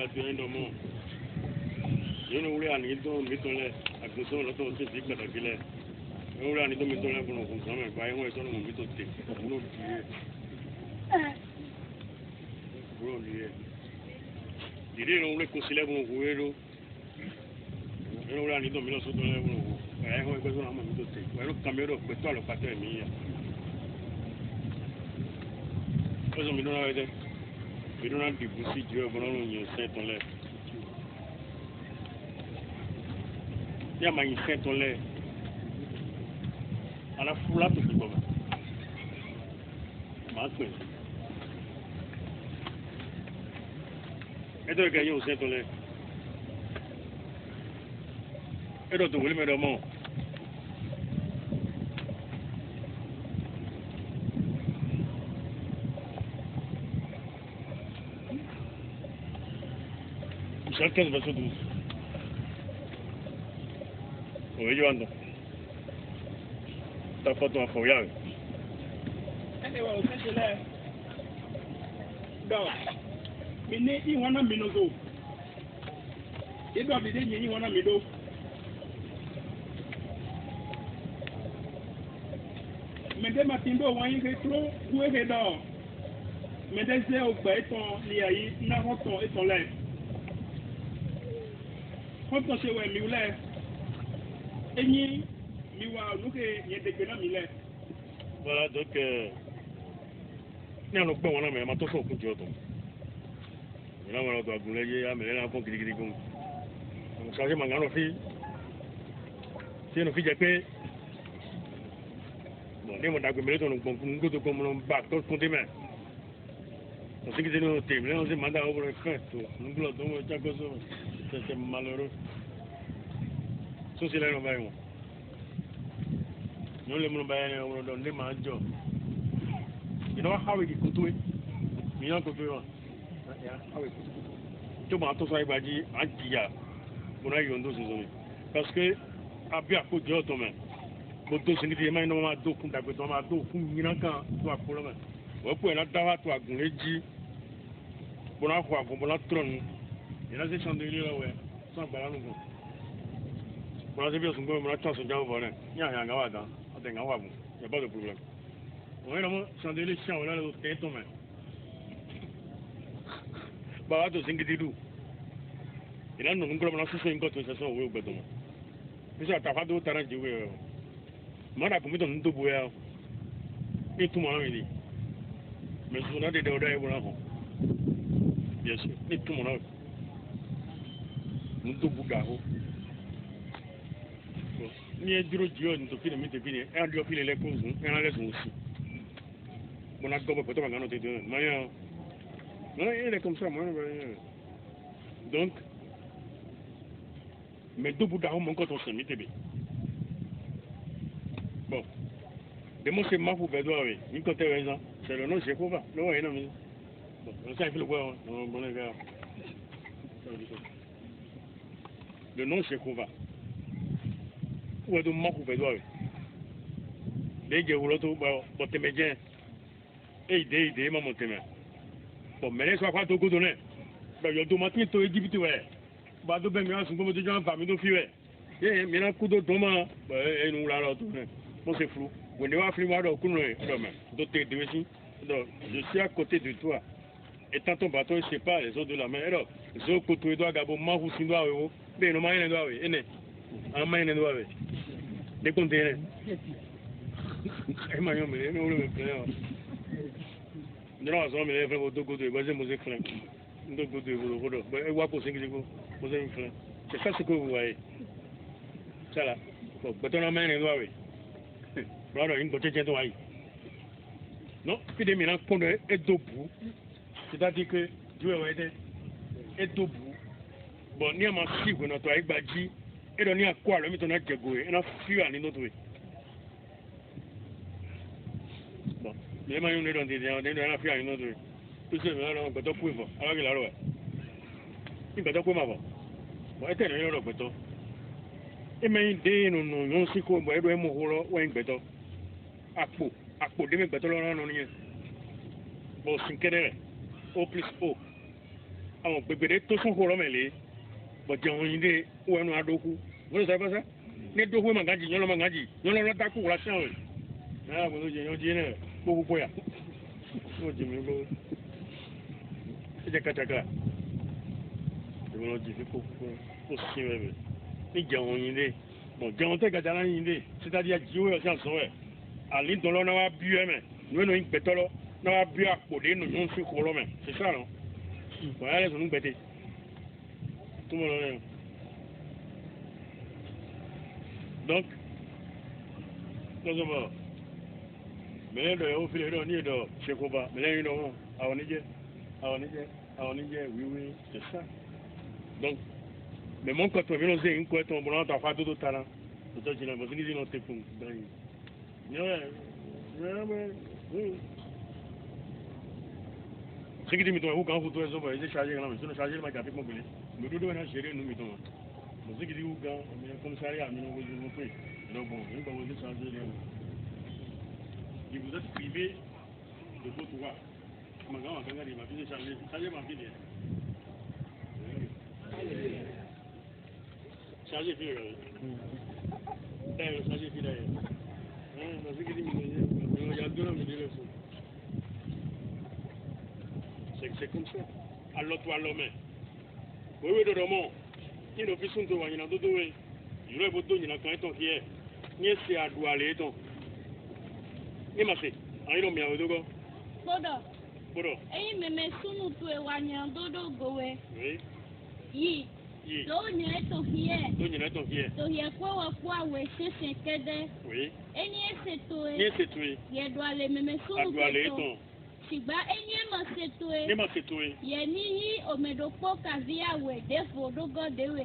la télé dans mon. Je ne voulais rien donc mitole accession là tout c'est dit que qu'il est. Je voulais rien donc mitole pour nous comme ça mais pas moi ça nous mitole pour nous dire. Pour lui. Dire non voulait conseiller pour nous jouer. Je voulais rien donc mitole pour nous. Ouais, on est besoin de mitole. Ouais, le caméra peut pas le passer mais. Parce que nous avons we don't have the procedure of you set on left. Yeah, my set on left. And I full up to the government. Martin. I don't get you set on left. I don't do women no more. Chacun va se douce. Oui, Joanda. Ta photo en foyer. Anyway, au fait, là. Donc, mais il y a un minozo. Il doit dire qu'il y a un minozo. Mais des matins, on y est trop, où est-ce que mais des heures au bas, il y a un raton et ton lait. Quand on se voit, il y a et ni miwa nous que y a des gens milé. Voilà donc ni anu gbon wona me ma to so ku jo to. Ni na wona do agun le ya me na fon kirikiri gun. Mo sa je ma ngano fi. Ti no fi je pe bon ni mo dagbe me to no gbon fun godo gbon mo back to fun de me. O si ki no te me no se manda over effect to. Nu glo do mo ja go so. C'est malheureux. So c'est là no ba yon. No le mo ba yan o do le ma jo. You know how we could do it? You know could do it. Yeah, how we could. To ma to so igbaji ajiya. Mo na yo ndo so so ni. Parce que abi akojo to me. Mo to sin ti ma no ma do kun dagbe to ma do kun yin kan to apolo me. Wo pe na dawa to agun leji. Mo na ko agun mo na tron. Ina se chandelier la we. So gba lanu gun. Mo na se bi osun go mo na tson so jawo bo ne. Nya ya ga wa dan. O de ga wa bu. Y a pas de problème. On est là, chandelier chien, on a le tête en main. Bah, tu sais que tu dis. Il a non nous comme on a fait une cote, ça soit au béton. Mais ça t'as pas d'autre terrain de jouer. Moi, la commis dans tout bouillard. Et tout le monde dit. Mais si on a des déodorants, on a. Bien sûr, et tout le monde a. Nous tout bouillard. Ni est dur Dieu, nous tout fini, mais depuis, un Dieu file les causes, un laisse aussi. Mon accord peut être de deux. Mais il est comme ça, moi. Donc, mais deux bouts d'arôme, mon côté, on s'est mis. Bon, de mon c'est ma pour Bédouin, oui. Une côté raison, c'est le nom de Jéhovah. Non, oui, non, mais. Bon, on sait le voir, bon, les gars. Le nom Jéhovah. Où est-ce que ma pour Bédouin, oui. Les gens, bon, t'es médian. Et idée, maman, t'es médian. Bon, mais les soirs, tu as donné. Ben, il y a deux matins, tu es Égypte, ouais. Bah, tu ben, mais on déjà en famille, tu fais. Et, mais là, coup de doma, et nous, là, tout, bon, c'est flou. On est à flou, alors, je suis à côté de toi. Et tant ton bateau, je sais pas, les autres de la main. Alors, je côtoie, doigt, gabo, man, vous, si, doigt, ben, non, main, doigt, oui, en main, doigt, oui. Des conteneurs. Et, maillon, mais, on le fait, non, ça, mais, il faut deux côtés, vas-y, moi, j'ai fait. Deux côtés, c'est ça ce que vous voyez. Ça là. Bon, maintenant, main, les doigts, oui. Voilà, une beauté de doigt. Non, puis des mélanges qu'on est debout. C'est-à-dire que Dieu est debout. Bon, ni à ma fille, on a toi avec Badji, et on y a quoi, le met on a dégoué, et on a fui à notre way. Bon, les mains, on est dans des gens, on a fui à notre way. Tout ça, on va te pouvoir, alors qu'il a l'eau. Il va te pouvoir. Bon, et tel, il a l'eau. Et mais dès nous nous si quoi bon et mo holo ou un beto akpo de me beto là non ni bon 5 o plus o àwọn pépéré tó sún kó lọ́mọ lé bọ̀jẹ̀ wọn yìí dé wọ́n ẹnu adókú wọ́n sọ fẹ́sẹ́ ní dókú màgájì yọ́n lọ́ màgájì yọ́n lọ́ dákú wọ́n aṣẹ́ wọn náà wọ́n jẹ yọ́n jẹ́ náà gbogbo bóyá wọ́n jẹ mi gbó ẹ jẹ́ kàtàkà ìwọ́n lọ jẹ fi kó sí rẹ̀ bẹ̀ ní jẹun yìí dé bọ̀jẹ̀ tẹ́ gàdá náà yìí dé sítádì àjíwé ọ̀sán sọ ẹ̀ àlí dọ́lọ́ náà wá bí ẹ̀ mẹ́ nínú ìgbẹ́tọ́lọ́ náà wá bí àpòdé nù yóò fi kó lọ́mẹ́ c'est ça non wọ́n yà lẹ́sùn ní gbẹ́tẹ́ tout le monde donc nous sommes mais le au fil de ni de chez Koba mais là non à Niger oui c'est ça donc mais mon côté vient aussi une quoi ton bon ta fa tout talent tout ça parce que ils n'ont pas pour oui ce qui dit mais où quand vous trouvez ça va essayer charger quand même sinon charger ma café mon belé mais tout doit gérer nous mettons ce qui dit où quand mais comme ça à nous vous fait donc bon on va vous charger les si vous êtes privé de votre droit ma grand ma grand il m'a fait charger ma fille charger fille d'ailleurs charger fille d'ailleurs hein ce qui dit mais il y a deux ans me dire ça c'est comme ça. Alors toi l'homme. Oui de roman. Il ne fait son tour il y a d'autres oui. Il y a beaucoup de quand ton qui est. Ni c'est à doit aller ton. Ni massé. Ah il a mis à dogo. Bodo. Eh mais sunu tu e wanya dodo gowe. Oui. Yi. Do ni to hier. Do ni to hier. To hier kwa we se kede. Oui. Eni ese to e. Ni ese to e. Ye do ale mais sunu doit aller ton. Sigba enye masetoe. Ne masetoe. Ye ni yi omedopo kavia we defo dogo dewe.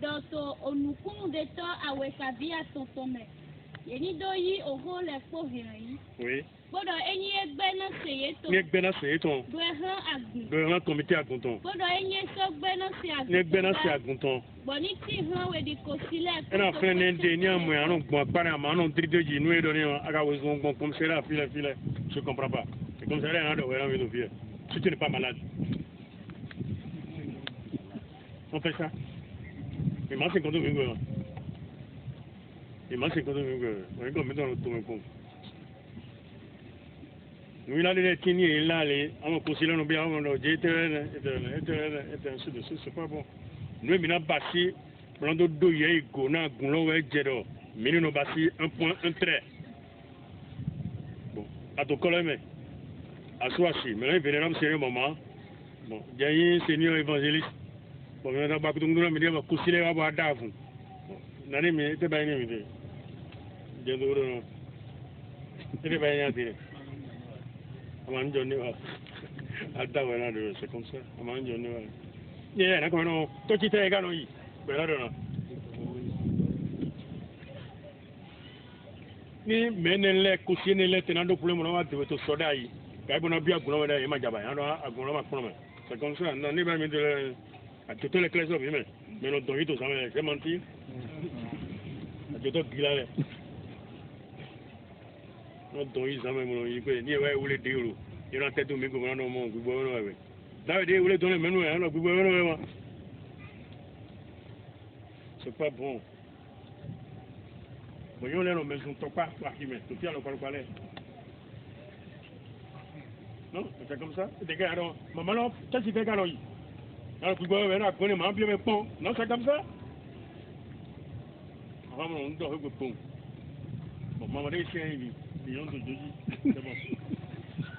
Doto onukunu de to awe kavia tontome. Ye ni do yi oho le po hiran. Oui. Bodo enye egbe na seye to. Ni egbe na seye ton. Do han agun. Do han comité agunton. Bodo enye so gbe na se agun. Ni egbe na se agunton. Boni ti han we di kosile. Ena fe ne de ni amu anon gbon apare ma anon dridoji nu e do ni aga we zo gbon comme c'est là file. Je comprends pas. C'est comme ça, rien de rien de vieux. Si tu n'es pas malade. On fait ça. Il m'a 50 000. Il m'a 50 000. On est comme dans le tour. Nous, il a les tini, il a les. On considère nous bien, on a dit, et ainsi de suite. C'est pas bon. Nous, il a passé, pendant 2 years, il a goulon, et Jedo. Mais nous, on a passé un point, un trait. Bon, à ton collègue. Assoisi, mais là, vénérable, c'est un moment. Bon, il y a un seigneur évangéliste. Bon, il y a un bac de nous, mais il y a un coup de avoir d'avant. N'allez, mais c'était pas une idée. Il y a un c'était pas une idée. On m'a dit, c'est comme ça. On m'a dit, il y a un peu toi qui t'es égal, oui. Ben là, ni menele kusinele tenando pour le moment de to sodai. Kai bona bia gulo na e ma jaba ya no agulo ma kono me c'est comme ça non ni ba mi de a toutes les classes mais non donc tout ça c'est menti a tout gila le non donc ils jamais mon yi ko ni wa wule de euro you don't tell me go no mo gbogbo no we da de wule don le menu e no gbogbo no we c'est pas bon bon yo le no me son topa pa ki me to ti alo pa le. Non, c'est comme ça. Des gars, alors, maman, non, qu'est-ce que tu fais, alors, puis, bon, on a connu, mais bien, mais bon, non, c'est comme ça. Avant, on doit le pont. Bon, maman, c'est un vie. Il y a un de deux, c'est bon.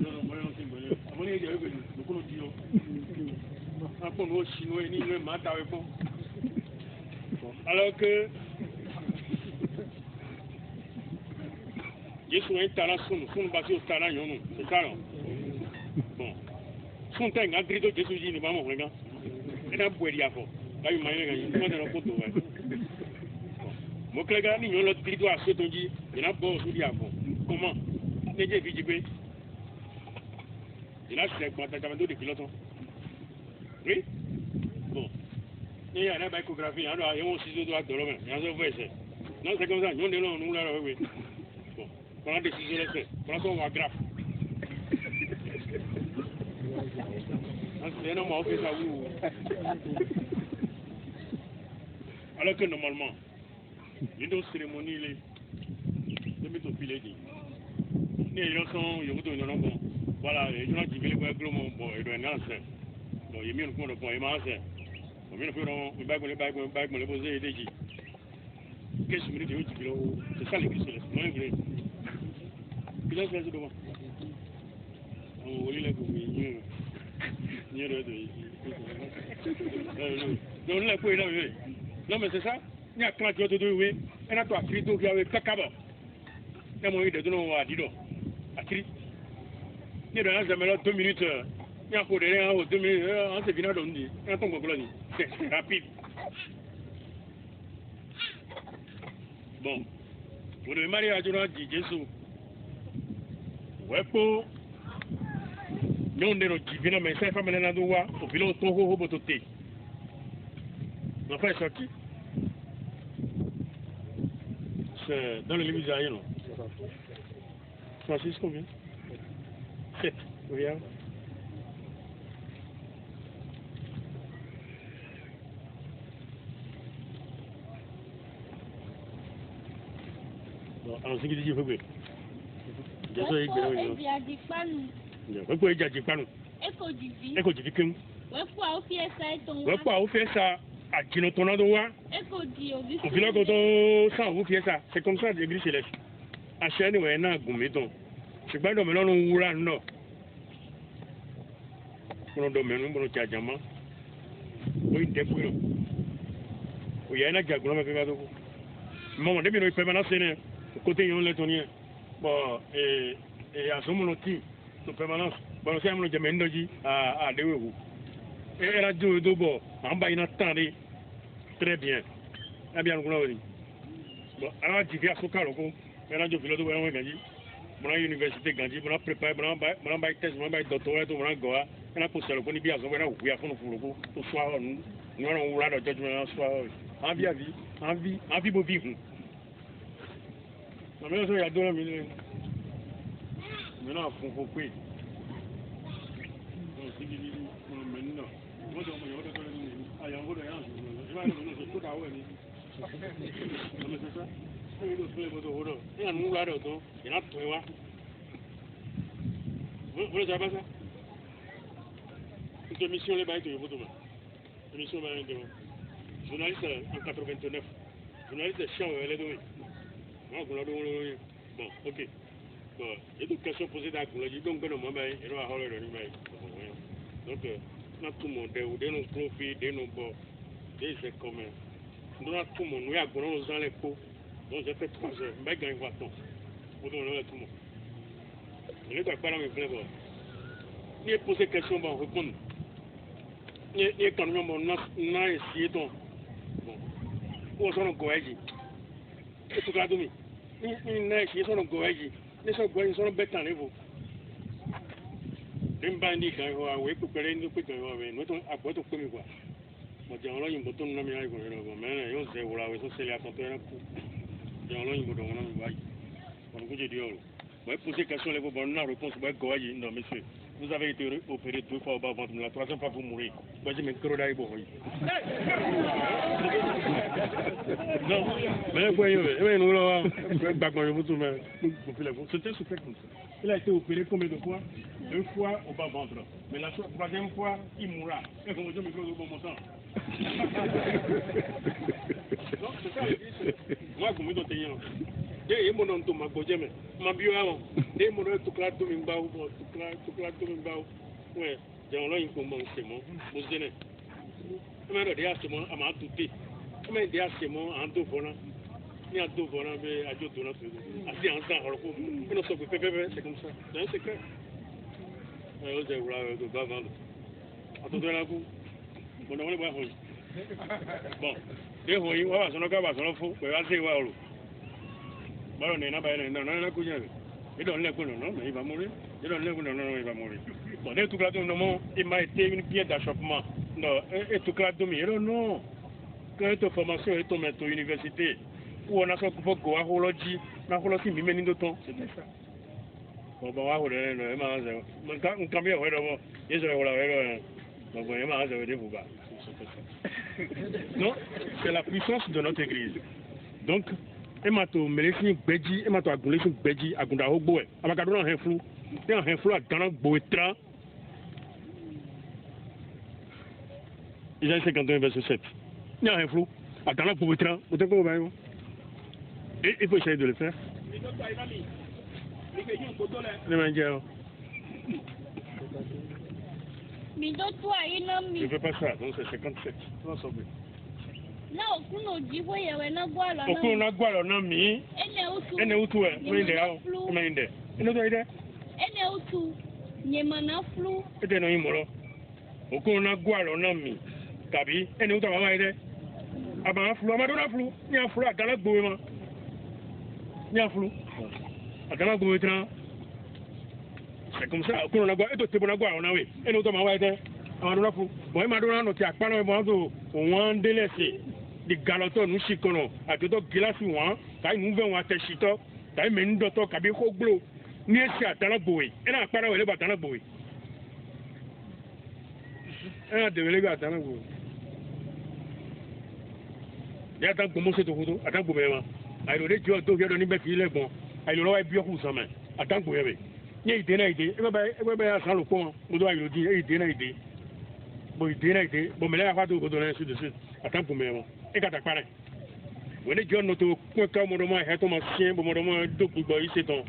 Non, non, moi, c'est bon. À mon avis, il y a eu beaucoup de dios. Un pont au chinois, ni le matin, avec pont. Alors que, je suis un talent, son basé au talent, c'est ça, non? Bon, son temps, un grido de Jésus, il va m'ouvrir. Et là, vous dire, là, il m'a dit, il m'a dit, il m'a dit, mon collègue, il m'a dit, grido à ce ton dit, il a beau, je dis, comment? Il a dit, il a fait un peu de pilote. Oui? Bon. Il y a une échographie, il y a un ciseau de l'homme, il y a un verset. Non, c'est comme ça, nous, nous, là, oui. Bon, on a décidé de le faire. Pour l'instant, on va grave. C'est normal, on fait ça où? Alors que normalement, il y a une cérémonie, de mettre au pied. Les gens sont, ils ont bon. Voilà, les gens qui veulent voir bon, ils doivent lancer. Bon, il y a mis un coup de poing, il m'a lancé. Bon, il faut les bagues, les poser et les dire. Qu'est-ce que tu veux dire? C'est ça l'église céleste. Moi, je veux. Puis là, c'est devant. On lit les goûts. Non, là, quoi, là, oui. Non, mais c'est ça. Il y a 30 jours de deux, oui. Et là, toi, Christo, qui avait cacaba. Il y a moyen de donner à Dido. À Christ. Il y a dans 2 minutes. Il y a encore des gens, 2 minutes. On s'est venu à donner. Il y a ton colonie. C'est rapide. Bon. Vous devez marier à Dieu, Jésus. Ouais, pour. Nous, on est dans le mais ça, femme, elle est dans au pilote, au haut, au thé. L'enfant est sorti. C'est dans le limite derrière, non? Francis, combien? 7. Regarde. Bon, alors, c'est qui dit qu'il faut que. Désolé, il Wepo eja jipanu. Eko jivi king. Wepo au fait ça à Kino Tonado wa. Au final quand on ça vous fait ça, c'est comme ça l'église céleste. À chaîne ouais na gumeton. C'est pas donc melon wura no. Kono do menu bono chajama. O intepu no. O ya na jagulo me pega do. Maman de bino permanence né. Côté yon letonien. Bon et à ce moment-là de permanence. Bon, c'est un peu de ménage à Dewewu. Et elle a dit d'abord, en bas, il a tendu très bien. Eh bien, nous l'avons dit. Bon, alors, tu viens à Sokalo, elle a dit que l'autre est gagné. Mon université gagné, mon préparé, mon test, mon doctorat, mon goa, elle a posé le point de bien, on va ouvrir à fond pour soir, nous allons ouvrir le judgment en soir. En vie, pour vivre. La même chose, il y a 2 minutes. Maintenant, il faut couper. Vous savez pas ça? Une émission les bails de vous demain. Émission de journaliste en 89. Journaliste de champ les deux. Bon, ok. Bon, il y a des questions posées dans la coulée, donc on m'a dit, il y a un donc, tout le monde, des nos profits, des nos bords, des communs. Nous avons tout le monde, nous avons dans les pots, donc j'ai fait 3 heures, je vais gagner 3 temps. Pour donner tout le monde. Je ne vais pas dans mes frères. Il y a posé des questions, on répond. Il y a quand même, on a essayé ton. Bon, où sont nos goéji? Et tout la demi. Il a essayé son goéji. Les gens qui sont bêtes en niveau. Les bandits qui ont été coupés, nous sommes à quoi de commis quoi. Moi, j'ai un bouton de la mienne, mais ils ont zéro là, ils ont scellé à son terrain. J'ai un bouton de la mienne. On vous dit, moi, poser question, les bonnes réponses, non, monsieur. Vous avez été opéré 2 fois au bas ventre, la 3e fois vous mourrez. Moi, j'ai mes crocs là, bon. Non, mais voyez, nous là, c'était super comme ça. Il a été opéré combien de fois? 2 fois au bas ventre. Mais la 3e fois, il mourra. Et comme je me dis, bon montant. Non, c'est ça, moi, comme je dis, dès mon nom, ma gojeme, ma bio, dès mon nom, tout clair, tout le monde, tout clair, ouais, j'ai un long comment c'est mon, vous donnez. Mais il y a ce moment à ma touté. Mais il y a ce moment en 2 volants. Il y a 2 volants, mais à 2 volants. Assis en temps, on ne sait pas, c'est comme ça. C'est un secret. Vous avez voulu de bas vendre. Attendez la boue. Bon, on va voir. Bon, des fois, il va s'en occuper, s'en fout, mais assez voir. Bon, on est là-bas, on est là, il donne les coups, non, mais il va mourir. Il donne les coups, non, il va mourir. Bon, dès tout là, il m'a été une pièce d'achoppement. Non, et tout là, non. Quand tu formation est tombée à l'université, où on a fait pour go à Hology, na Hology, mais mène de temps, c'était ça. Bon, on va rouler, on cambie, il y a Donc, vous non, c'est la puissance de notre église. Donc, emato melesi beji, emato agulesi beji, agunda hogboe. Abakadona henflu, te henflu adana boetra. Isaïe 51, verset 7. Il y a henflu, adana boetra. Vous êtes comment et il faut essayer de le faire. Les mandiens. Je ne fais pas ça, donc c'est 57. Non, c'est bon. Non, kuno jiwe yewe na gwalo na. Okuno na gwalo na mi. Ene utu e, mwinde ao. Mwinde. Ene utu ide. Ene utu nyema na flu. Ede no imolo. Okuno na gwalo na mi. Kabi ene utu mama ide. Aba flu, amado na flu. Ni aflu adala gbowe ma. Ni aflu. Adala gbowe tran. C'est comme ça. Okuno na gwalo, eto tebo na gwalo na we. Ene utu mama ide. Amado na flu. Bon, amado na no ti akpana we bon so on delese. Di galoto nu sikono atoto gilasi wan kai nu ven wa tesito kai men doto kabi khoglo ni esi atana boy ena akpara wele batana boy ena de wele batana boy ya ta gbomo se to hudo ata gbomo ma ai lo de jo to gedo ni be fi le gbon ai lo wa bi oku sama ata gbomo be ni ide na ide e be ya san lo ko mo do ai lo di ide na ide bo ide na ide bo mele afa to go do na su de su ata gbomo ma e kata pare wele John noto ko ka mo do ma he to ma sien bo mo do ma do ku gbo ise ton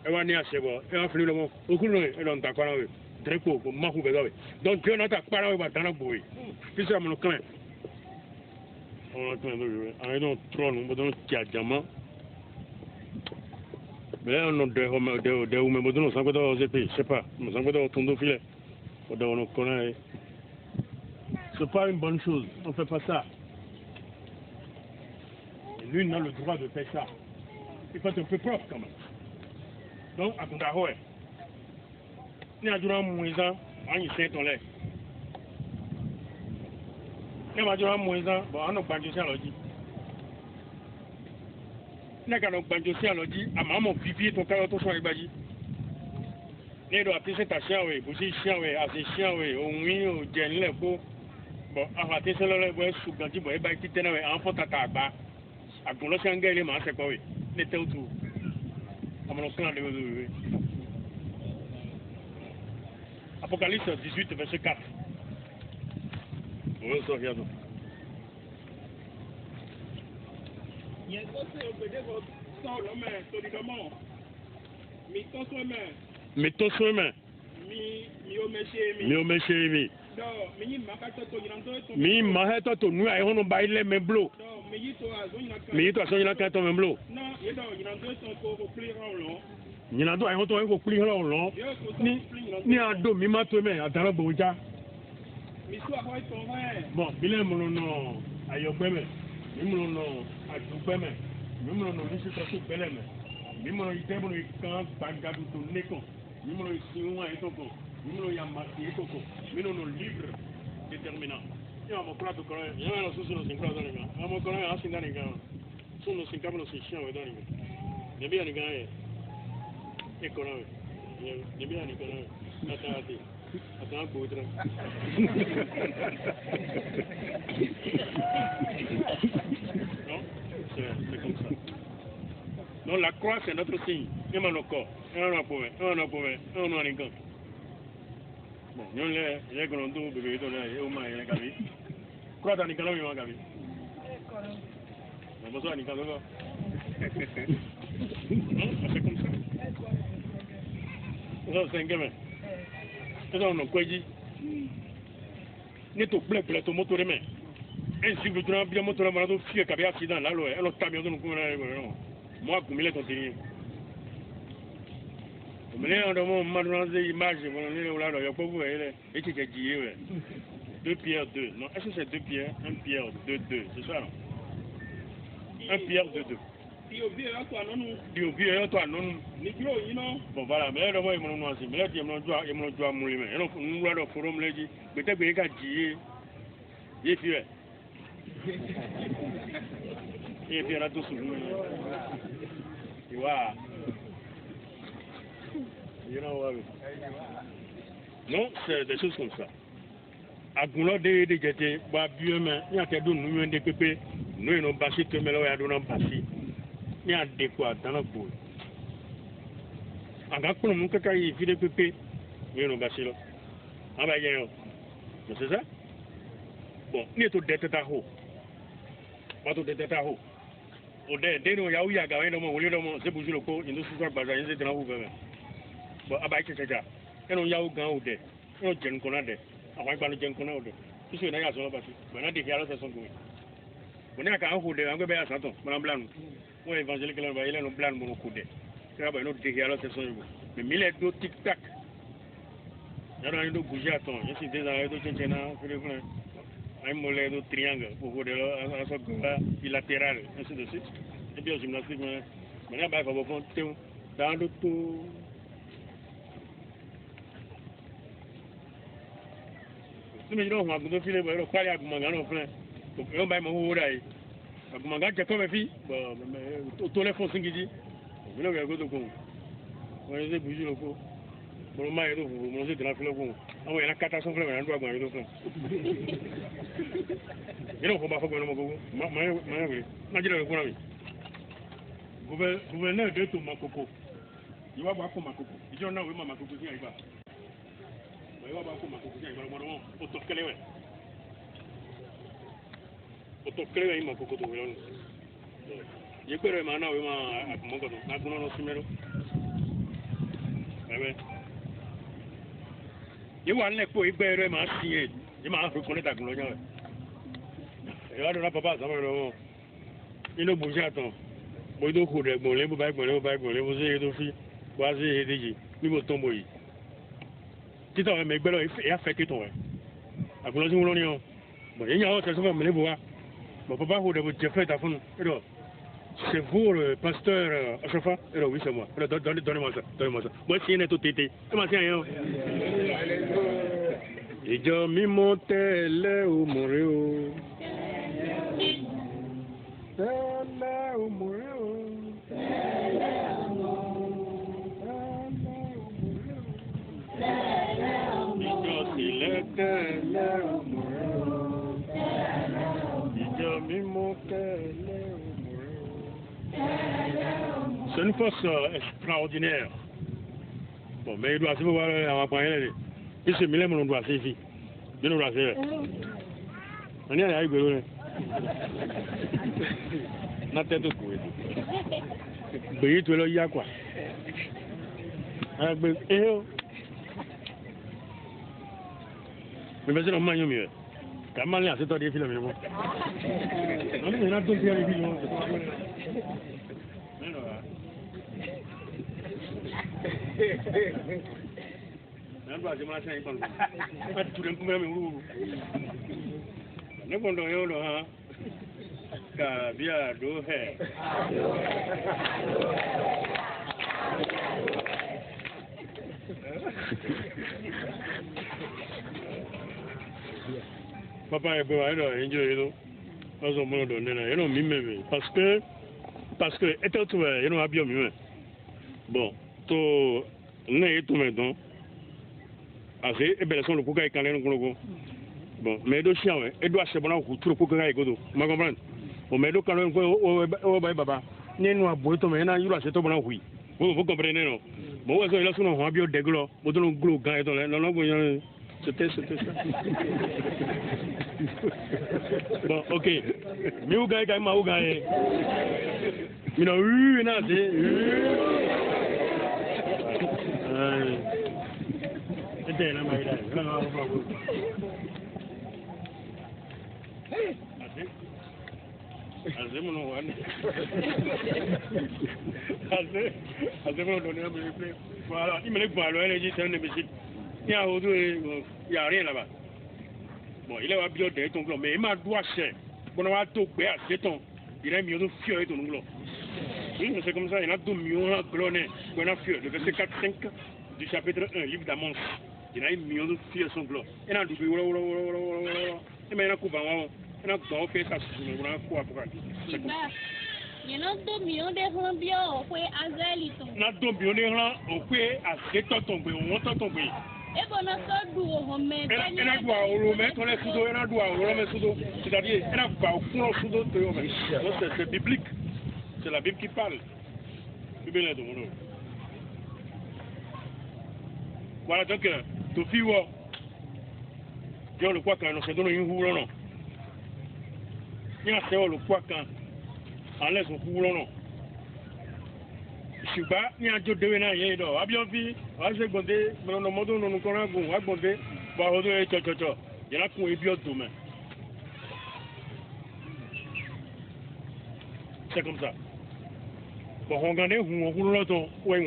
e wa ni asebo e wa fili lo mo okuru e don ta para we drepo ko ma ku be do we donc John ta para we ba tana bo we fi se mo clan on clan do we ai don tron mo do ti ajama mais on no de home de u me mo do no sango do zepe je sais pas mo sango do tondo file o do no connaît. C'est pas une bonne chose, on ne fait pas ça. Et lui n'a le droit de faire ça. Il faut être un peu propre quand même. Donc, à Kundahoe, il y a du temps moins on y sait ton lait. Il y a du temps moins bon, on a banjé ça l'odi. Il y a du banjé ça l'odi, à maman pipi ton carreau ton soir ibaji. Il doit appeler cet chien, oui, vous dites chien, oui, à ces chiens, oui, au oui, au djen, les faux. Bon, avant de se lever, vous êtes sous-ganti, vous êtes quitté, vous êtes enfant à tabac. À Goula, c'est un gars, il est marché, quoi, oui. Il était autour. À mon clan de vous. Apocalypse 18, verset 4. Oui, ça, regarde. Il y a un peu de votre sang, mais solidement. Mais ton soin, mais ton soin, mi o méché, mi. Mi maheto to nu ai hono baile me blo. Mi to aso nyina kato me blo. Nyina do ai hono to ko pli ho lo. Ni ado mi ma to me adara boja. Bon, bile mo no ayogbe me. Mi mo no adugbe me. Mi mo no nisi to bele me. Mi mo no ite mo no kan bagadu to neko. Mi mo no siwa etoko. Nous sommes libres, déterminants. Nous sommes prêts à tout faire. Nous sommes tous nos 5 ans. Nous sommes prêts à tout faire. Nous sommes 5 ans. Nous sommes chiants. Nous sommes bien les gars. Économie. Nous sommes bien les gars. Attends, attends, non, c'est comme ça. Donc la croix, c'est notre signe. Nous sommes nos corps. Nous sommes nos bon, nous les grands bébés au moins gabi. Quoi dans les galons ils vont gabi. On besoin de galons. C'est comme ça. Ça c'est un gamin. Ça on a quoi dit? Ni to blé to moto de main. Un si vous trouvez bien moto de main to fier gabi accident là là, elle a bien nous comme moi comme il est en tenir. Mais on demande des images, on est là, il y a pas vous, et qui dit 2 pierres 2. Non, est-ce que c'est 2 pierres, 1 pierre 2, 2, c'est ça non? 1 pierre 2, 2. Bon voilà, mais là, moi, je me suis dit, mais là, je me suis dit, mais là, nous avons le forum, là, peut-être que j'ai dit, j'ai fait. Et puis, là, tout ce que you know what? Non, c'est des choses comme ça. Agunlo de jete ba biome ni atedo nu de pepe no eno basi to melo ya do na basi ni ade ko atana ko aga ko mun kaka yi fi de pepe ni eno basi lo aba ye yo c'est ça bon ni to de tata ho ba to de tata ho o de no ya uya ga we no mo wole no mo se buju lo ko indu su gba za yin se tana ho bebe bo aba ke chacha eno ya u gan o de eno jen ko na de àwọn ìgbàlù jẹun kan náà ọdọ sísè náà yà sọ lọba sí gbọ̀nà dèkì alọ́sẹ̀ sọ gbòmìn bọ̀nà àkà ń hù dẹ̀ àwọn gbẹ̀bẹ̀ yà sàtọ̀ mọ̀nà bílànù wọ́n evangelique lọ́nà báyìí lẹ́nu bílànù mọ̀nà kò dẹ̀ kí wọ́n bọ̀ inú dèkì alọ́sẹ̀ sọ yìí mímí lẹ̀ dó tic tac yàrá yẹn tó gùsì àtọ̀ yẹn sì dé sàrà yẹn tó jẹjẹ náà fúnlẹ̀ fúnlẹ̀ àyìn mọ̀lẹ̀ tó triangle gbogbo dẹ̀ lọ aṣọ gbọ́dọ̀ bilatéral ainsi de suite ebi ọ̀ gymnastique mọ̀nà àbáyé fọwọ́ fún tẹ́wọ́ dáhùn tó tó. Simi jino hwa gudo file ba ro kwali agumanga no fle yo ba mo ho dai agumanga je ko be fi bo to le fo singiji bi no ga go to ko wo ye buju lo ko mo ma ye do fo mo se dra fle ko awon ya kata so fle ba ndo agumanga do fle jino ko ba fo go mo go ma we na jiro ko na mi gouverneur de to makoko yiwa ba ko makoko ijo na we ma makoko si aiba wa ba ko makoko ya ba mo otokelewe makoko to welo ye kwere ma na we ma akumongo to na kuno no simero ebe ye wa le po igbere ma si e ye ma ro ko le ta kuno nyo e wa do na papa sa mo ro ino buja to mo do ko de gbon le bo ba se do fi wa se e deji ni mo tombo yi títọ̀ ẹ̀mẹ̀ gbẹ́rọ ìyá fẹ́ títọ̀ ẹ̀ àgbọ̀lọ́ sí wọ́n ní ọ bọ̀ yẹn yàwó tẹ̀sán fún ẹ̀mẹ̀lẹ́bù wa bọ̀ bàbá hù dẹ̀bù jẹ́ fẹ́ ta fún ẹ̀rọ c'est vous le pasteur Achafa ẹ̀rọ oui c'est moi ẹ̀rọ donnez-moi ça bọ̀ sí ẹ̀nẹ́ tó tètè ẹ̀ máa sí àyẹ̀ o. ìjọ mímọ́ tẹ́lẹ̀ ò mọ̀rẹ́ o tẹ́lẹ̀ ò mọ̀rẹ́ o. Tẹ́lẹ̀ òmùrẹ́ ìjọ mímọ́ tẹ́lẹ̀ òmùrẹ́. C'est une force extraordinaire. Bon, mais il doit se voir à ma rẹ̀. Il se mêle, mais on doit se faire. Bien, on doit se faire. On est à l'Aïgbélou. Na tête au cou. Béyé, tu es là, il y a quoi? Mais c'est normal, il y a mieux. Comment aller à cette heure de film? On est là, tout le temps, Papa est beau, alors, enjoy. Nous sommes dans le monde, nous parce que, étant tout, nous avons bien mieux. Bon, tout, nous est tout maintenant. Assez, et bien, le pouvoir est quand même bon, mais deux chiens, et doit se bonner au trou pour que l'aille godo. Ma comprendre? Bon, mais deux quand même, oh, baba, nous avons beau, mais là, il a cette bonne oui. Vous comprenez, non? Bon, il a son nom, bien déglo, vous donnez un gros gars, non, c'était ça. Bon, ok. Mais où gagne, où gagne? Mais non, oui, non, c'était là, mais là, Azemo no wane. Azemo no ne me play. Voilà, il me le voit le dit c'est une musique. Il y a aujourd'hui il y a rien là-bas. Bon, il est bien de ton mais il m'a doit cher. Bon, on va tout faire c'est ton. Il a mis au fier ton nglo. Oui, c'est comme ça, il a 2 millions de glonné. On a fier le verset 4-5 du chapitre 1 livre d'Amos. Il a mis au fier son glo. Il a doublé et mais il a coupé na gbɔn fɛ ka susu wura ko a fɔ ka di. Yena 2 millions de hɔn bia o ko azali tɔn. Na 2 millions de hɔn o ko a se tɔ tɔn gbe o wɔn tɔ tɔn gbe Et bon, on du au mais elle a droit au mais on est sous elle a droit au mais sous c'est-à-dire elle a pas au fond sous d'autres c'est biblique. C'est la Bible qui parle. Bible est de mon. Voilà donc tu fais quoi? Je le crois quand on se donne une roue non. Il y a c'est le crois quand en laisse au roue non. Ṣùgbọ́n ní àjọ dèwé náà yẹn dọ̀ abíọ́bí wàá ṣe gbọ̀ndé mọ̀nàmọ́dún nínú kọ́nà gùn wàá gbọ̀ndé bá ọdún yẹn tọ̀tọ̀tọ̀ yẹn kún ebi ọ̀dùn mẹ́. C'est comme ça. Bon, on gagne un coup de l'autre, ou un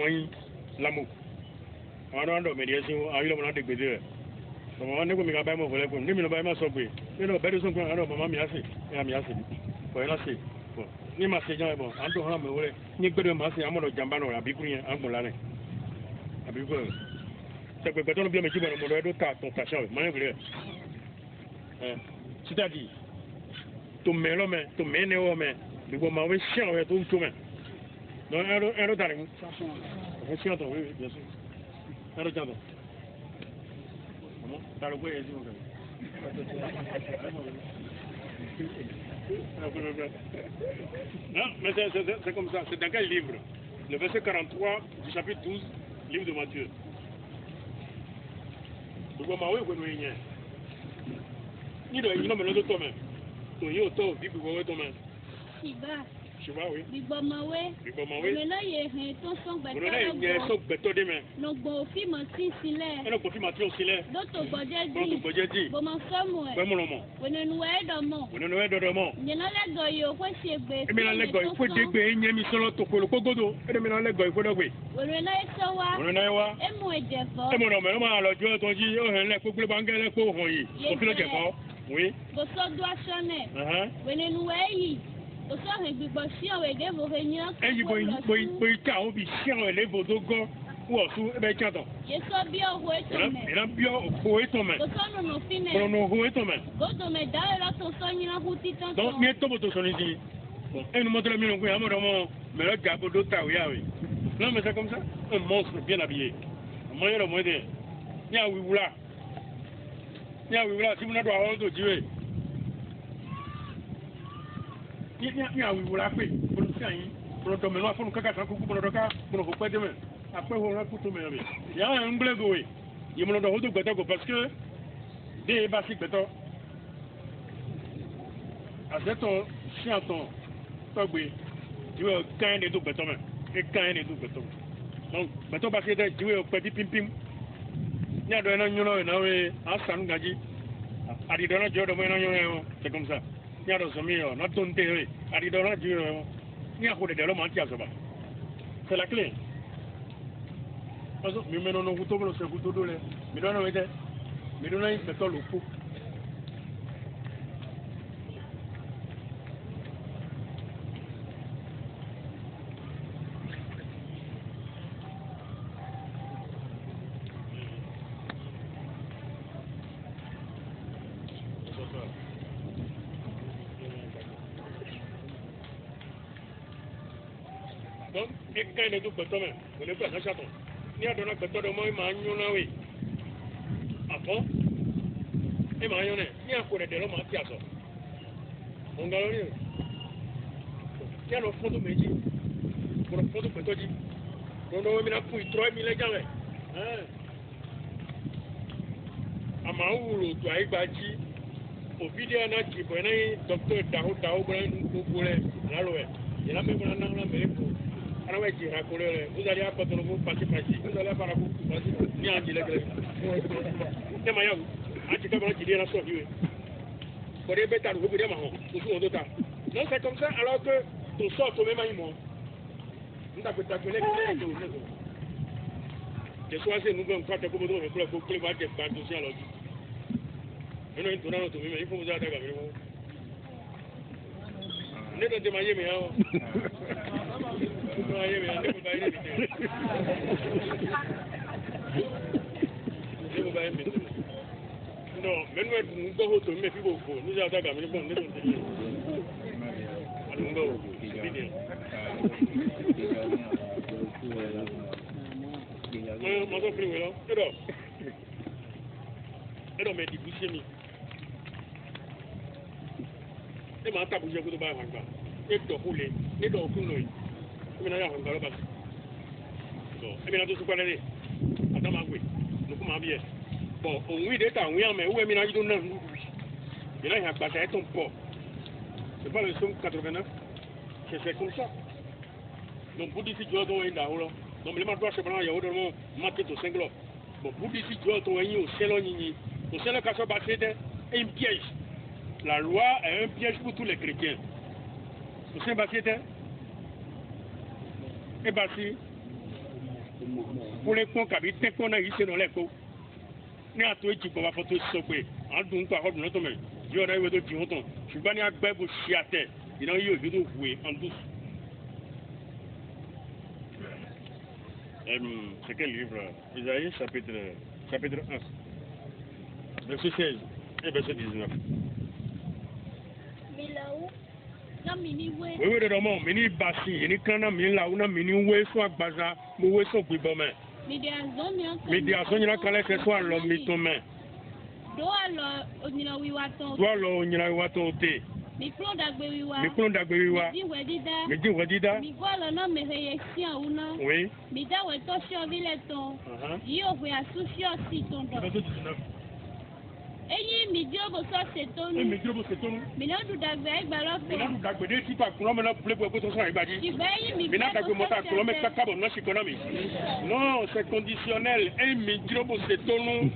l'amour. On a un médiation, à une de bédé. On a un peu de gabaille, on voulait qu'on n'y mette pas ma sobé. Mais non, bédé son point, alors maman m'y a fait, et m'y a fait. Bon, il a fait. Bon, ni ma séjan, bon, en tout cas, me voulait, ni que de masse, à mon jambano, à bicourien, en bolane. À bicourien. C'est que quand on vient me dire, on me doit ton cachet, moi, c'est-à-dire, ton mélomé, ton ménéomé, du bon mauvais chien, et tout le monde. Non, un autre arrive. Un chien, oui, bien sûr. Un autre arrive. Comment? T'as le bois, il non, mais c'est comme ça. C'est dans quel livre? Le verset 43 du chapitre 12, livre de Matthieu. Le bon mauvais, vous voyez. Il doit y avoir un autre même. Tu y as autant, vive vous voyez toi-même. Tu vois, oui. Bibamawe. Mais là, il y a un ton il y a un son béton de main. Non, bon, film anti silé. Et le profil Mathieu Silé. D'autres budget dit. D'autres budget dit. Bon, mon somme, ouais. Mon nom. On ne nous aide à mon. On ne nous aide à mon. Il y a un goyo, quoi, c'est bé. Mais la lego, il faut dégbé, il y a mis sur l'autre pour le cogodo. Et le lego, il faut dégbé. On ne l'a pas wa. On ne l'a pas. Et moi, défort. Et mon nom, mais alors, tu as dit, oh, elle est pour le banque, elle est pour oui. Au fil de défort. Oui. Vous sortez doit sonner. On ne nous aide. Au soir, il y a des chiens et des réunions. Et il y a des chiens et des vaudogons. Ou sous ben canton. Je suis bien au Il a bien au étonnement. On nous au étonnement. Donc, il y a tout le monde ici. Et nous montrons le milieu, à mon mais le gabo d'Ota, oui. Non, mais c'est comme ça. Un monstre bien habillé. Un moyen de moyen. Il y a oui, là. Il y a oui, là. Si vous n'avez pas honte, Dieu. Il y a oui, là. Pour nous faire, pour nous tomber, pour nous caca, pour nous caca, pour nous faire demain. Après, on va tout mettre. Il y a un blé goé. Il me l'a donné parce que des basiques béton. À cet chien, ton oui, tu veux qu'un des deux béton, et qu'un des deux béton. Donc, béton parce que tu veux petit pim-pim. Il y a un an, un san gaji. À des dollars, c'est comme ça. Il y a des amis, on a donné, à des dollars, il y a un peu de développement qui a ça. C'est la clé. Mais maintenant, nous avons tout le couteau de lait. Mais nous avons été. Mais nous avons été le coup. Donc, et quand il est tout béton, on n'est pas un chaton. Ni a donné que tout le monde m'a ignoré. Après, et m'a ignoré. Ni a connu de l'homme à Tiasso. On gagne. Il y a le fond de métier. Pour le fond de pétodi. On a mis la pouille 3000 gamins. À Maoulou, tu as ébattu. Au vidéo, on a dit que le docteur Dao, la loi. Il a même un Amérique. Alors, vous allez apporter le parti précis. Vous allez faire la boucle. Ni en direct. C'est ma yam. A tu peux dire la sortie. Pour les bêtas, vous pouvez marron. Non, c'est comme ça. Alors que ton sort, ton même animal. Nous avons tapé les choisi, nous avons fait comme nous, mais pour que les vagues soient dossiers à l'autre. Nous avons tourné notre même, il faut vous attaquer avec vous. Nous avons démaillé, mais non, mais nous avons tout mis beaucoup. Nous avons attaqué avec vous. Nous avons pris, Elle m'a dit boucher mi. Elle m'a tabouché pour le bail hanga. Et de rouler, et de rouler. Elle m'a dit hanga là bas. Bon, elle m'a dit tout quoi d'aller. Attends ma oui. Nous comment bien. Bon, on oui d'état, oui mais où est m'a dit non nous. Et là il y a passé un ton port. C'est pas le son 89. C'est comme ça. Donc pour d'ici tu as ton inda holo. Donc les matouas c'est pas il y a autre moment maté to 5 lots. Bon pour d'ici tu as ton yi au selo nini. Au selo ka so ba c'est un piège. La loi est un piège pour tous les chrétiens. Au selo ba c'est et bah si pour les cons qui habitent qu'on a ici dans les cons. Ni a to eji ko ba photo sokwe. An dun pa ho dun to me. Yo na we to ji hoton. Ṣùgbọ́n ni agbe bo siate. Il a eu vidéo voué en douce. C'est quel livre? Isaïe chapitre 1, verset 16 et verset 19. Oui, oui, vraiment, mini bassi, mini kana, mini launa, mini weso agbaza, mu weso gbibome. Midi azonira kale ke so alo mitome. Do alo onyira wiwato te. Mikun dagbe wiwa. Midi wedida. Oui. Eyi midiobo so setonu. Midiobo setonu. Minadu dagbe egbalofo. Minadu dagbe de tipa kulome na plepo ko to so igbaji. Minadu dagbe mota kulome kakabo no économie. Non, c'est conditionnel. Eyi midiobo setonu.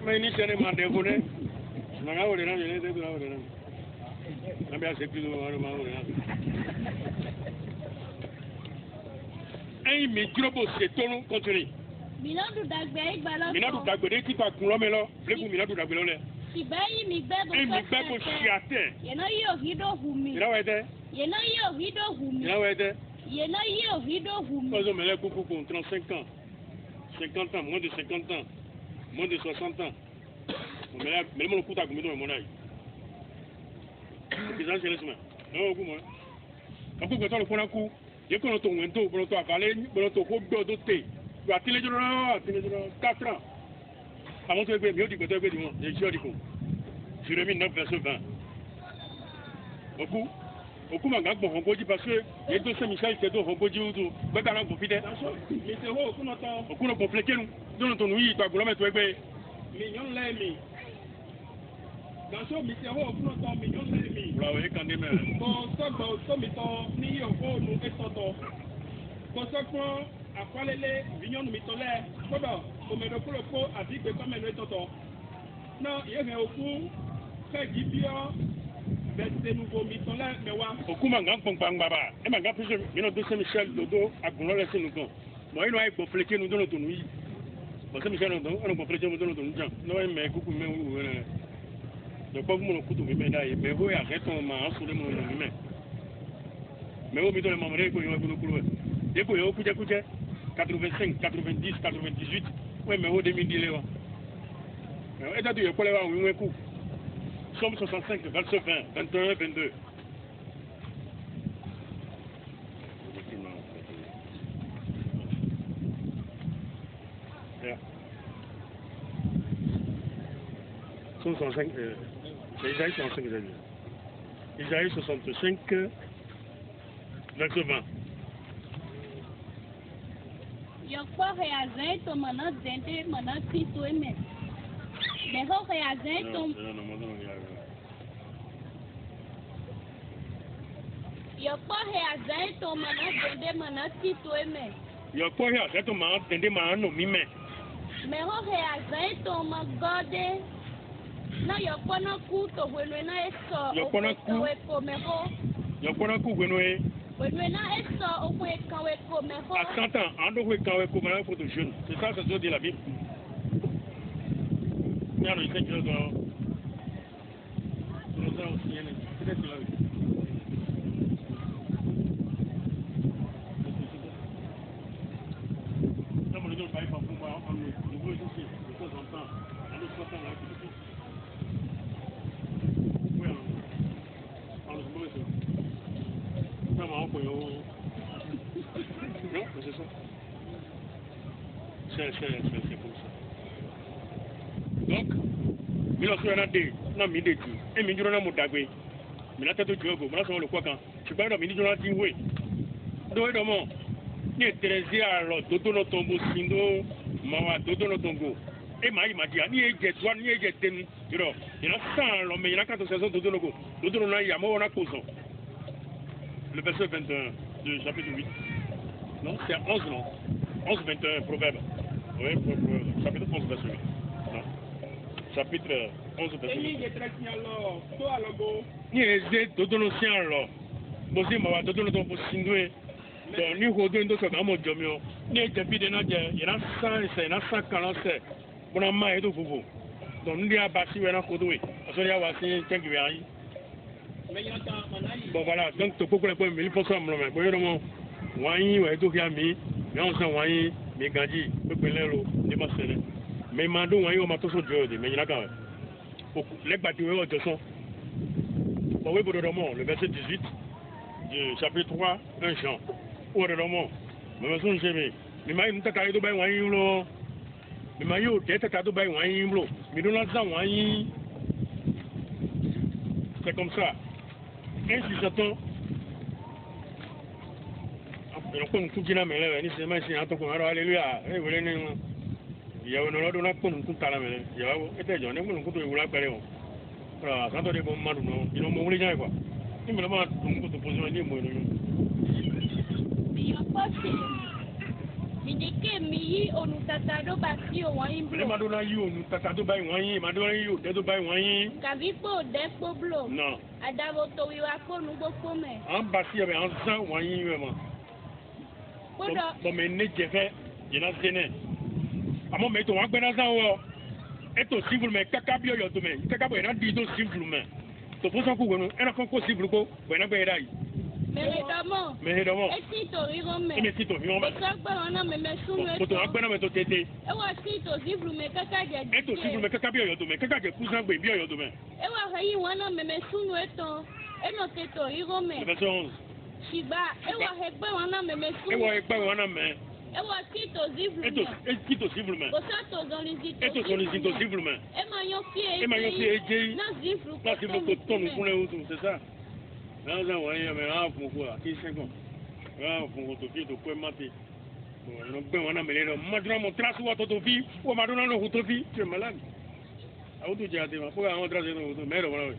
Mais ni sene mandevone. Nanga wole na yele de na wole na. Nambia se plus ma wole na. Eyi midiobo setonu continue. Minadu dagbe egbalofo. Minadu dagbe de tipa kulome lo. Plepo minadu dagbe lo le. Sibayi mi gbebo siate. Yeno yo hido humi. Ira wete. Yeno yo hido humi. Ira wete. Yeno yo hido humi. Ozo mele kuku pour 35 ans. 50 ans, moins de 50 ans. Moins de 60 ans. Mais mon kuta gumi do mon aïe. C'est ça c'est le chemin. Non, comment? Quand vous le prenez coup, je connais ton wento, pour toi avaler, pour toi ko do te. Tu as télé 4 ans. Avant que je me dise que tu es bon, je suis dit Jérémie 9 verset 20. Beaucoup m'a gagné pour Hongoji parce que les deux Saint-Michel c'est deux Hongoji ou tout. Mais dans la confidence. Mais c'est où qu'on a complété nous. Dans ton oui, tu as goulé toi bé. Mignon l'aimi. Dans ce mais c'est où qu'on a mignon l'aimi. Là oui quand même. Bon ça mais ton ni au fond nous est sortant. Conséquent après les vignon nous mettons là. Comment on met le pot avec que comme le tonton. Non, il y a au coup très bien. Okuma nga pongpang baba e manga pese mino de Saint-Michel dodo agunlo le sinu kon mo ino ai confléquer nous donne ton oui bo Saint-Michel don on confléquer nous donne ton jan no e me kuku me wu we de ko mo kutu me dai me ho ya reton ma asule mo no me o mi do le mamre ko yo ko ko de ko yo kuje 85 90 98 ouais me ho 2010 le wa e da du yo ko le wa wi ku Somme 65, verset 20, 21, 22. Somme 65, c'est Isaïe 65, Isaïe 65, verset 20. Yokpo reazin to mana dente mana tito eme. Deho reazin to Yokpo reazin to mana dente mana tito eme. Yokpo reazin to mana dente mana no mime. Meho reazin to magode. Na yokpo na ku to wenu na eso. Yokpo na ku. Yokpo na ku wenu e. Wenu na eso okwe kawe ko meho. À 100 ans, on doit kawe ko meho pour de jeunes. C'est ça, c'est ce que dit la Bible. Regarde, il sait que nous avons aussi peut-être qu'il a eu. Ça, on ne donne pas pour moi, on nous voit ici, de temps en temps, on nous soit en activité. Oui, on nous voit ici. Ça, on peut non, c'est ça. C'est comme ça. Donc, mi lọ sọ yẹn náà mi dé tu èmi dúró náà mo dàgbé mi náà tẹ́tọ́ ju ọgò mo náà sọ wọn lè kọ́ kan ṣùgbọ́n ẹ̀dọ̀ mi ní dúró náà ti wé dọ́wọ́ ẹ̀dọ̀ mọ̀ ní ètèrèsí àrọ̀ dodo náà tó ń bo sindo màwá dodo náà tó ń bo ẹ̀ máa yìí máa di à ní ẹ̀jẹ̀ tó ní ẹ̀jẹ̀ tẹnu yọrọ yìnyín sàn lọ mẹ yìnyín kàtó sẹ́sọ́ dodo náà yà mọ́wọ́ náà kò sàn le verset 21 du chapitre 8 non c'est 11 non 11 21 proverbe oui chapitre 11 verset 8 non chapitre 11 verset 8 ni eze dodono si arọ bosi mawa dodono to bo sindwe do ni ho do ndo so ka mo jomio ni eje bide na je ina san se na san kan se bona ma e do fufu do ndi abasi we na ko do we so ya wa si tengi we ayi bon voilà donc to kokole ko 1000% mo me ko yo mo wayin we do kia mi on san wayin mi ganji pepele lo ni ma sele mais ma do wayin o ma to so jo de me nyina kan legbati we o jo so. Oui, le verset 18 du chapitre 3, 1 Jean. Oui, mais je suis jamais. Mais je suis allé à Wayne. Mais je suis allé à Wayne. Mais nous l'avons Wayne. C'est comme ça. Ainsi, j'attends. Et on peut tout dire, mais là, c'est ma chien. Alléluia. Il y a un autre qui a tout à la main. Il y a un autre qui a tout à la main. Voilà, quand on est bon mal, non, ils n'ont pas voulu quoi. Ils me demandent de te poser un niveau. Mais pas mais de que mi on nous tatado basi o wan imblo. Le madonna you nous tatado bai wan, madonna you dedo bai wan. Kavipo de poblo. Non. Adavo to wi wa ko nu go fome. An basi e an san wan yin we mo. Bo me ne je fe, je na zene. Amo me to wan gbe na san wo. Eto civil me kaka bi oyo to me kaka bo na di do civil me to fo so ku wonu e na kon ko civil ko bo na gbe dai me domo eti to iro me e ti to iro me so gbe wona me sunu eto to agbe na me to tete e wa si to civil me kaka je eto civil me kaka bi oyo to me kaka je ku san gbe bi oyo to me e wa yi wona me sunu eto e no te to iro me version 11 shiba e wa he gbe wona me sunu e wa e gbe wona me ewa kito zivlume. Kito zivlume. Bosato zonizito. Eto zonizito zivlume. Emayo fie. Emayo fie eje. Na zivlu. Na zivlu ko tonu kule utu, c'est ça. Là ça wa ya me ra fun ko aki segon. Ra fun ko to fi to pe mate. Bon, no gbe wona me le no. Madura mo trasu wa to fi, o madura no to fi, tu es malade. A utu ja te ma, pour on trasu no to me lo wona.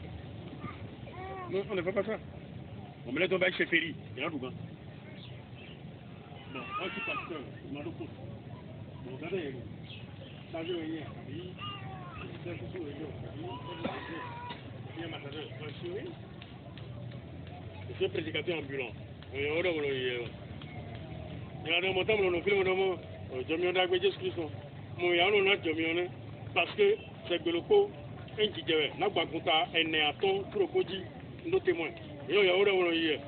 Non, on ne fait pas ça. On me le tombe chez Ferry, il y a tout quand. Un petit pasteur, il m'a dit, bon, regardez, ça je vais y aller, c'est un peu sur le jour, il y a un matadeur, c'est un prédicateur ambulant, il y a un homme, il y a un montant, on a fait un homme, Jomion d'Agbe Jésus-Christ, mon y a un autre Jomion, parce que c'est que le co, un qui dirait, n'a pas compté, elle n'est à ton, pour le codi, nos témoins, il y a un homme, il y a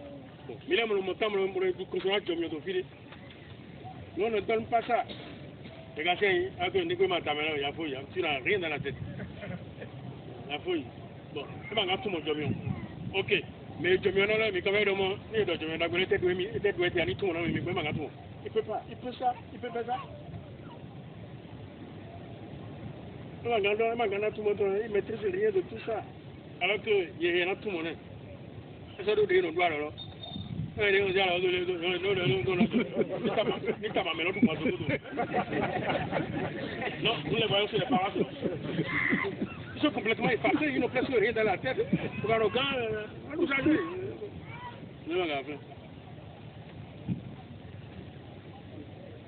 mais là, mon montant, on a construit Jomion de filer. On ne donne pas ça. Regardez, tu n'as rien dans la tête. La fouille. Bon, c'est pas grave, tout mon jomion. Ok, mais le jomion là, mais quand même, il doit jomion d'abord, il doit être à tout le monde, mais pas grave. Il peut pas, il peut ça, il peut pas ça. Regarde, tout le monde, il maîtrise rien de tout ça. Alors qu'il y a rien à tout le monde. Ça doit être nos doigts alors. Non, nous les voyons sur les parasols. Ils sont complètement effacés, ils n'ont presque rien dans la tête. Arrogants, nous agir.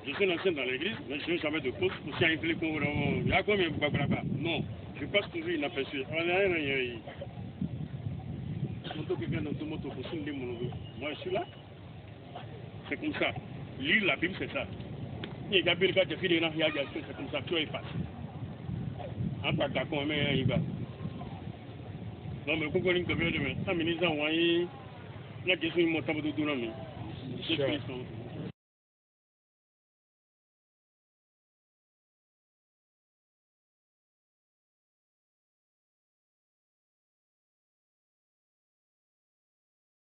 Je suis l'ancien dans l'église, mais je ne suis jamais de cause. Je suis impliqué comme il y a combien de là-bas? Non, je passe toujours inaperçu. Moi je suis là. C'est comme ça. Lire la Bible, c'est ça. C'est comme ça. Tu es efface. En pas d'accord, mais il va. Non, mais pourquoi il y a un ministre en la question est montée de tout le monde.